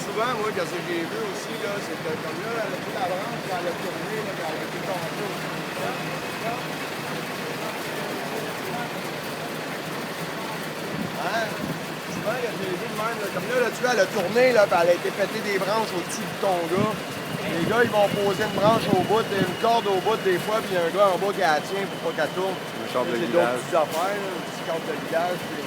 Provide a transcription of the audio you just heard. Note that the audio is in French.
Souvent, moi, qu'est-ce que j'ai vu aussi, là, c'est que comme là, toute la branche, quand elle a tourné, là, quand elle a été tombée aussi. Hein? Souvent, il y a des vues de même, là, comme là, tu vois, elle a tourné, là, puis elle a été pété des branches au-dessus du ton gars. Les gars, ils vont poser une branche au bout, une corde au bout des fois, puis il y a un gars en bas qui la tient pour pas qu'elle tourne. Le cadre de C'est guidage. d'autres petites affaires, là, un petit cadre de guidage. Puis